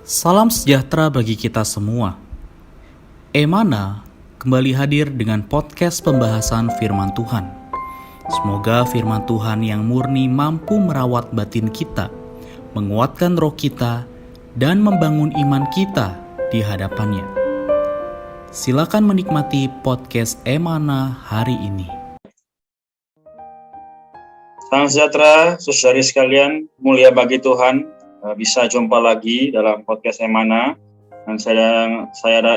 Salam sejahtera bagi kita semua. Emana kembali hadir dengan podcast pembahasan firman Tuhan. Semoga firman Tuhan yang murni mampu merawat batin kita, menguatkan roh kita, dan membangun iman kita di hadapannya. Silakan menikmati podcast Emana hari ini. Salam sejahtera, saudari sekalian, mulia bagi Tuhan. Bisa jumpa lagi dalam podcast Emana. Dan saya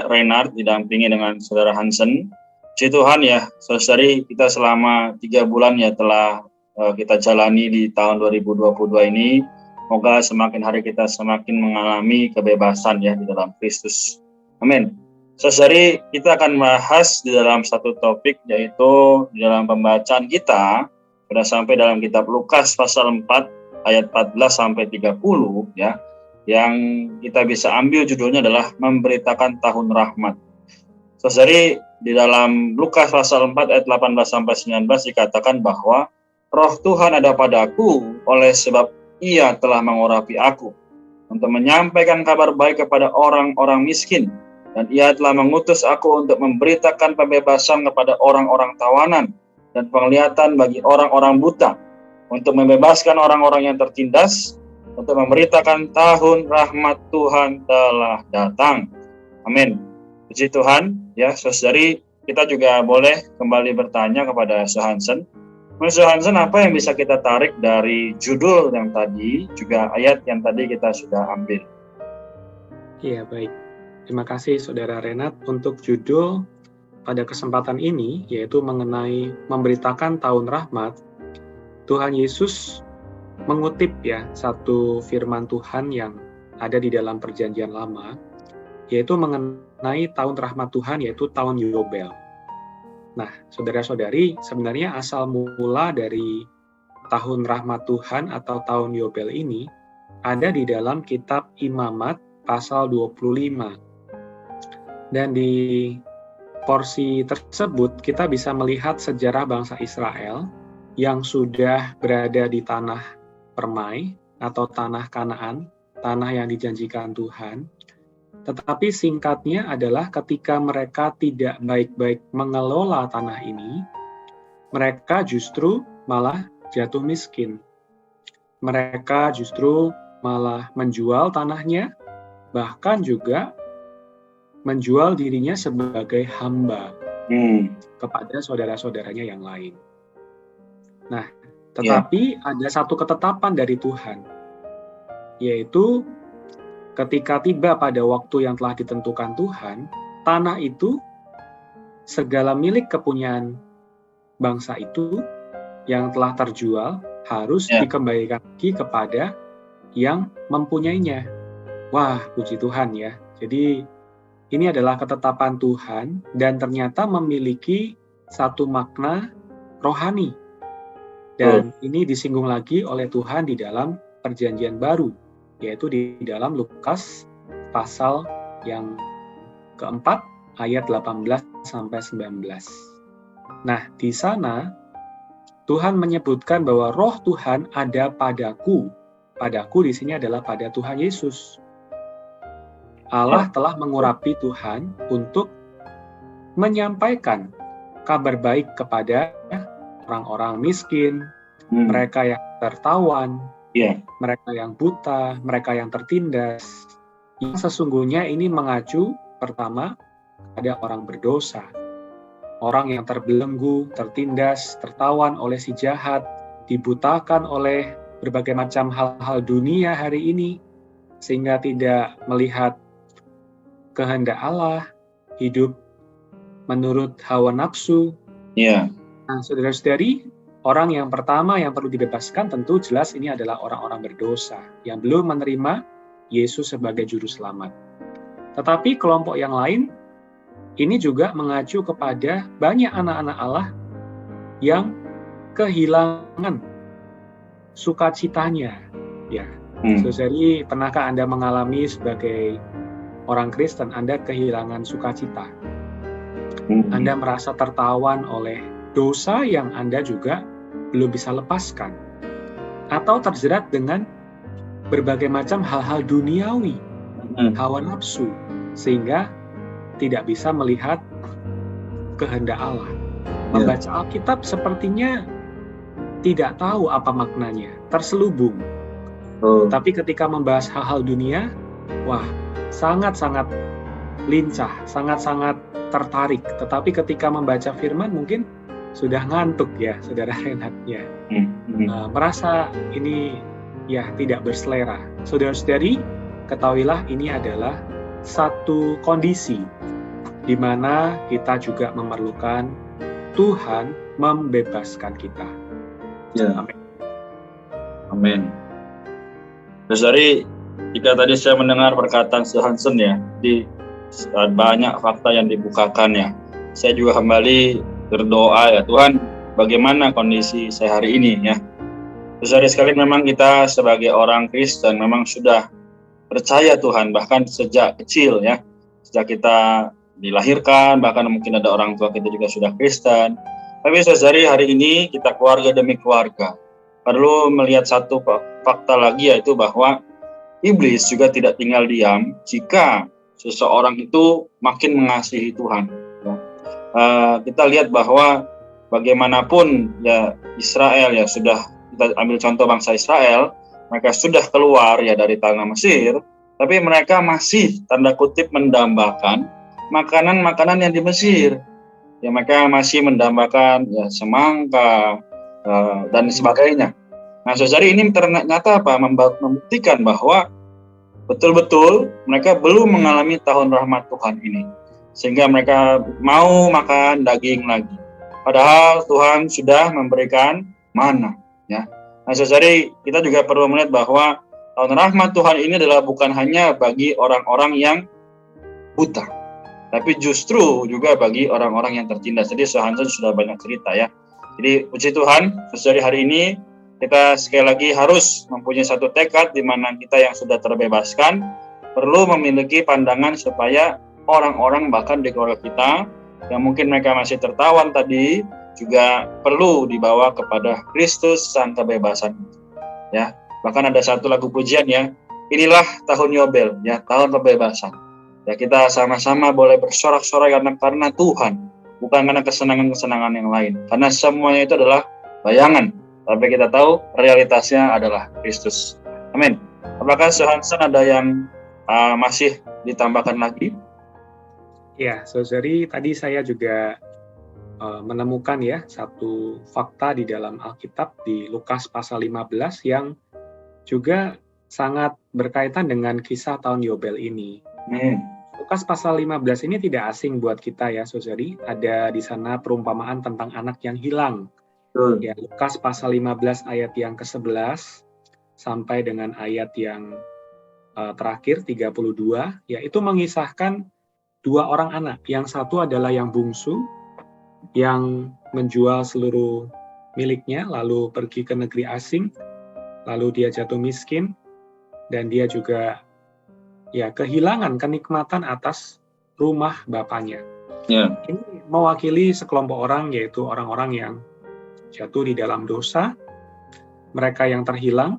Reinhard didampingi dengan saudara Hansen. Puji Tuhan ya, saudari, kita selama 3 bulan ya telah kita jalani di tahun 2022 ini. Semoga semakin hari kita semakin mengalami kebebasan ya di dalam Kristus. Amin. Saudari, kita akan bahas di dalam satu topik, yaitu di dalam pembacaan kita sudah sampai dalam kitab Lukas pasal 4 ayat 14 sampai 30 ya. Yang kita bisa ambil judulnya adalah memberitakan tahun rahmat. Saudari, di dalam Lukas pasal 4 ayat 18 sampai 19 dikatakan bahwa Roh Tuhan ada padaku oleh sebab Ia telah mengurapi aku untuk menyampaikan kabar baik kepada orang-orang miskin, dan Ia telah mengutus aku untuk memberitakan pembebasan kepada orang-orang tawanan dan penglihatan bagi orang-orang buta, untuk membebaskan orang-orang yang tertindas, untuk memberitakan tahun rahmat Tuhan telah datang. Amin. Puji Tuhan. Ya, saudari, kita juga boleh kembali bertanya kepada Hansen. Menurut Hansen, apa yang bisa kita tarik dari judul yang tadi, juga ayat yang tadi kita sudah ambil? Iya, baik. Terima kasih Saudara Renat untuk judul pada kesempatan ini, yaitu mengenai memberitakan tahun rahmat. Tuhan Yesus mengutip ya satu firman Tuhan yang ada di dalam Perjanjian Lama, yaitu mengenai tahun rahmat Tuhan, yaitu tahun Yobel. Nah, saudara-saudari, sebenarnya asal mula dari tahun rahmat Tuhan atau tahun Yobel ini ada di dalam kitab Imamat pasal 25. Dan di porsi tersebut kita bisa melihat sejarah bangsa Israel yang sudah berada di tanah permai atau tanah Kanaan, tanah yang dijanjikan Tuhan. Tetapi singkatnya adalah ketika mereka tidak baik-baik mengelola tanah ini, mereka justru malah jatuh miskin. Mereka justru malah menjual tanahnya, bahkan juga menjual dirinya sebagai hamba kepada saudara-saudaranya yang lain. Nah, tetapi ada satu ketetapan dari Tuhan, yaitu ketika tiba pada waktu yang telah ditentukan Tuhan, tanah itu, segala milik kepunyaan bangsa itu yang telah terjual harus dikembalikan lagi kepada yang mempunyainya. Wah, puji Tuhan ya. Jadi ini adalah ketetapan Tuhan dan ternyata memiliki satu makna rohani. Dan ini disinggung lagi oleh Tuhan di dalam Perjanjian Baru, yaitu di dalam Lukas pasal yang keempat ayat 18 sampai 19. Nah, di sana Tuhan menyebutkan bahwa Roh Tuhan ada padaku. Padaku di sini adalah pada Tuhan Yesus. Allah telah mengurapi Tuhan untuk menyampaikan kabar baik kepada orang-orang miskin, mereka yang tertawan, mereka yang buta, mereka yang tertindas. Yang sesungguhnya ini mengacu pertama pada orang berdosa, orang yang terbelenggu, tertindas, tertawan oleh si jahat, dibutakan oleh berbagai macam hal-hal dunia hari ini, sehingga tidak melihat kehendak Allah, hidup menurut hawa nafsu. Nah, saudara-saudari, orang yang pertama yang perlu dibebaskan tentu jelas ini adalah orang-orang berdosa yang belum menerima Yesus sebagai juru selamat. Tetapi kelompok yang lain ini juga mengacu kepada banyak anak-anak Allah yang kehilangan sukacitanya. Ya, saudari, pernahkah Anda mengalami sebagai orang Kristen Anda kehilangan sukacita? Anda merasa tertawan oleh dosa yang Anda juga belum bisa lepaskan, atau terjerat dengan berbagai macam hal-hal duniawi hawa nafsu, sehingga tidak bisa melihat kehendak Allah. Membaca Alkitab sepertinya tidak tahu apa maknanya, terselubung. Tapi ketika membahas hal-hal dunia, wah, sangat-sangat lincah, sangat-sangat tertarik. Tetapi ketika membaca firman mungkin sudah ngantuk ya, saudara Renatnya. Merasa ini ya tidak berselera. Saudara-saudari, ketahuilah ini adalah satu kondisi di mana kita juga memerlukan Tuhan membebaskan kita. Amin. Amin. Terus dari jika tadi saya mendengar perkataan Hansen ya, di banyak fakta yang dibukakan ya, saya juga kembali berdoa ya, Tuhan, bagaimana kondisi saya hari ini ya. Terus dari sekali memang kita sebagai orang Kristen memang sudah percaya Tuhan bahkan sejak kecil ya, sejak kita dilahirkan, bahkan mungkin ada orang tua kita juga sudah Kristen. Tapi saudari, hari ini kita keluarga demi keluarga perlu melihat satu fakta lagi, yaitu bahwa iblis juga tidak tinggal diam jika seseorang itu makin mengasihi Tuhan. Kita lihat bahwa bagaimanapun ya Israel ya, sudah kita ambil contoh bangsa Israel, mereka sudah keluar ya dari tanah Mesir, tapi mereka masih tanda kutip mendambakan makanan-makanan yang di Mesir. Ya, mereka masih mendambakan ya semangka dan sebagainya. Nah, saudari, ini ternyata apa? Membuktikan bahwa betul-betul mereka belum mengalami tahun rahmat Tuhan ini, sehingga mereka mau makan daging lagi. Padahal Tuhan sudah memberikan mana, ya. Nah, saudari, kita juga perlu melihat bahwa tahun rahmat Tuhan ini adalah bukan hanya bagi orang-orang yang buta, tapi justru juga bagi orang-orang yang tertindas. Jadi Hansen sudah banyak cerita ya. Jadi puji Tuhan, saudari, hari ini kita sekali lagi harus mempunyai satu tekad di mana kita yang sudah terbebaskan perlu memiliki pandangan supaya orang-orang bahkan di keluarga kita yang mungkin mereka masih tertawan tadi juga perlu dibawa kepada Kristus sang kebebasan. Ya, bahkan ada satu lagu pujian ya, inilah tahun Yobel ya, tahun kebebasan. Ya, kita sama-sama boleh bersorak-sorai karena Tuhan, bukan karena kesenangan-kesenangan yang lain. Karena semuanya itu adalah bayangan, tapi kita tahu realitasnya adalah Kristus. Amin. Apakah Hansen ada yang masih ditambahkan lagi? Ya, saudari, tadi saya juga menemukan ya satu fakta di dalam Alkitab di Lukas pasal 15 yang juga sangat berkaitan dengan kisah tahun Yobel ini. Lukas pasal 15 ini tidak asing buat kita ya, saudari. Ada di sana perumpamaan tentang anak yang hilang. Ya, Lukas pasal 15 ayat yang ke-11 sampai dengan ayat yang terakhir 32, yaitu mengisahkan dua orang anak. Yang satu adalah yang bungsu, yang menjual seluruh miliknya, lalu pergi ke negeri asing, lalu dia jatuh miskin, dan dia juga ya kehilangan kenikmatan atas rumah bapaknya. Ini mewakili sekelompok orang, yaitu orang-orang yang jatuh di dalam dosa, mereka yang terhilang,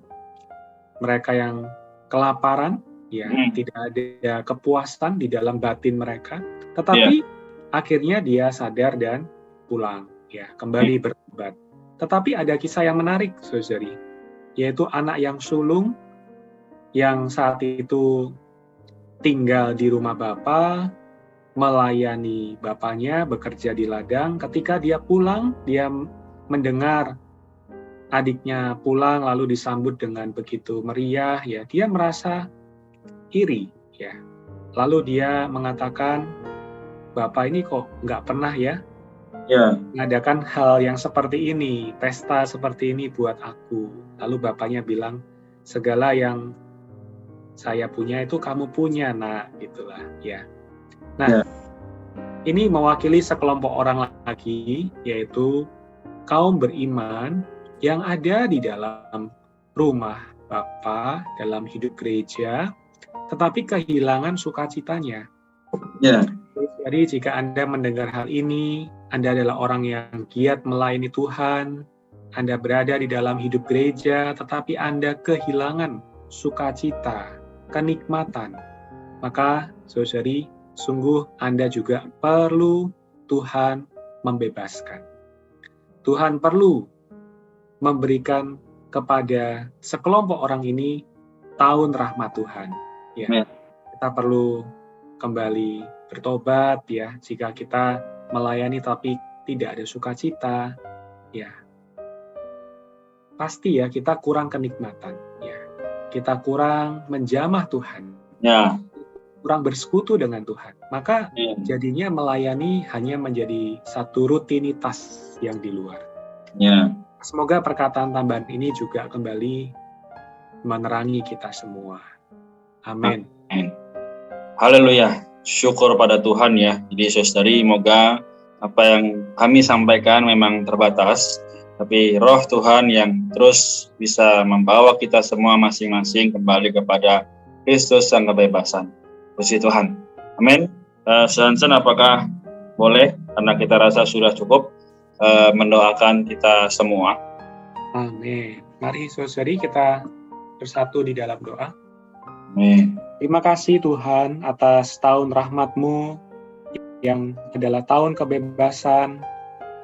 mereka yang kelaparan, ya tidak ada kepuasan di dalam batin mereka, tetapi akhirnya dia sadar dan pulang, ya kembali bertobat. Tetapi ada kisah yang menarik, saudari, yaitu anak yang sulung yang saat itu tinggal di rumah bapa, melayani bapaknya, bekerja di ladang. Ketika dia pulang, dia mendengar adiknya pulang lalu disambut dengan begitu meriah, ya dia merasa iri, ya. Lalu dia mengatakan, bapak ini kok nggak pernah ya mengadakan hal yang seperti ini, pesta seperti ini buat aku. Lalu bapaknya bilang, segala yang saya punya itu kamu punya, nak, gitulah, ya. Nah, ini mewakili sekelompok orang lagi, yaitu kaum beriman yang ada di dalam rumah Bapa, dalam hidup gereja, tetapi kehilangan sukacitanya. Jadi jika Anda mendengar hal ini, Anda adalah orang yang giat melayani Tuhan, Anda berada di dalam hidup gereja, tetapi Anda kehilangan sukacita, kenikmatan, maka saudari, sungguh Anda juga perlu Tuhan membebaskan. Tuhan perlu memberikan kepada sekelompok orang ini tahun rahmat Tuhan. Ya, kita perlu kembali bertobat ya, jika kita melayani tapi tidak ada sukacita, ya pasti ya kita kurang kenikmatan, ya kita kurang menjamah Tuhan, Ya. kurang bersekutu dengan Tuhan. Maka jadinya melayani hanya menjadi satu rutinitas yang di luar. Ya. Semoga perkataan tambahan ini juga kembali menerangi kita semua. Amin. Haleluya. Syukur pada Tuhan ya. Jadi saudari, semoga apa yang kami sampaikan memang terbatas, tapi roh Tuhan yang terus bisa membawa kita semua masing-masing kembali kepada Kristus sang kebebasan. Puji Tuhan. Amin. Hansen, apakah boleh, karena kita rasa sudah cukup, mendoakan kita semua? Amin. Mari saudari kita bersatu di dalam doa. Amin. Terima kasih Tuhan atas tahun rahmat-Mu yang adalah tahun kebebasan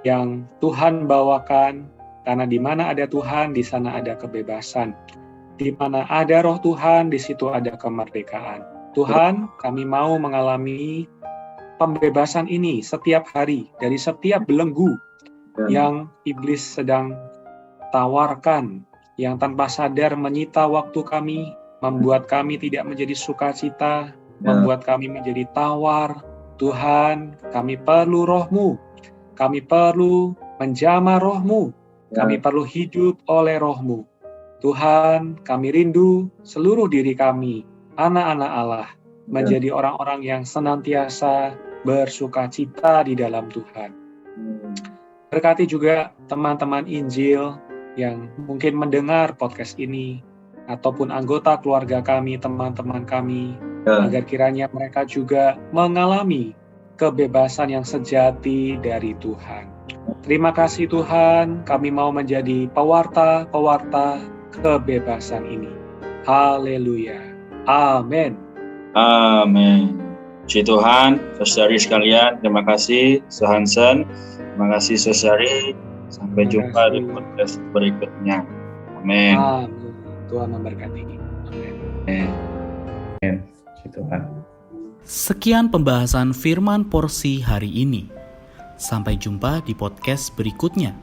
yang Tuhan bawakan, karena di mana ada Tuhan, di sana ada kebebasan. Di mana ada roh Tuhan, di situ ada kemerdekaan. Tuhan, kami mau mengalami pembebasan ini setiap hari dari setiap belenggu yang iblis sedang tawarkan, yang tanpa sadar menyita waktu kami, membuat kami tidak menjadi sukacita, membuat kami menjadi tawar. Tuhan, kami perlu roh-Mu, kami perlu menjamah roh-Mu, kami perlu hidup oleh roh-Mu. Tuhan, kami rindu seluruh diri kami, anak-anak Allah, menjadi orang-orang yang senantiasa bersukacita di dalam Tuhan. Berkati juga teman-teman Injil yang mungkin mendengar podcast ini, ataupun anggota keluarga kami, teman-teman kami, agar kiranya mereka juga mengalami kebebasan yang sejati dari Tuhan. Terima kasih Tuhan, kami mau menjadi pewarta-pewarta kebebasan ini. Haleluya. Amin. Amin. Puji Tuhan, saudari sekalian, terima kasih Hansen, terima kasih saudari. Sampai jumpa di podcast berikutnya. Amin. Amin. Tuhan memberkati. Amin. Puji Tuhan. Sekian pembahasan firman porsi hari ini. Sampai jumpa di podcast berikutnya.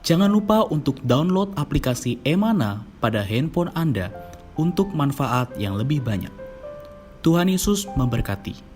Jangan lupa untuk download aplikasi Emana pada handphone Anda untuk manfaat yang lebih banyak. Tuhan Yesus memberkati.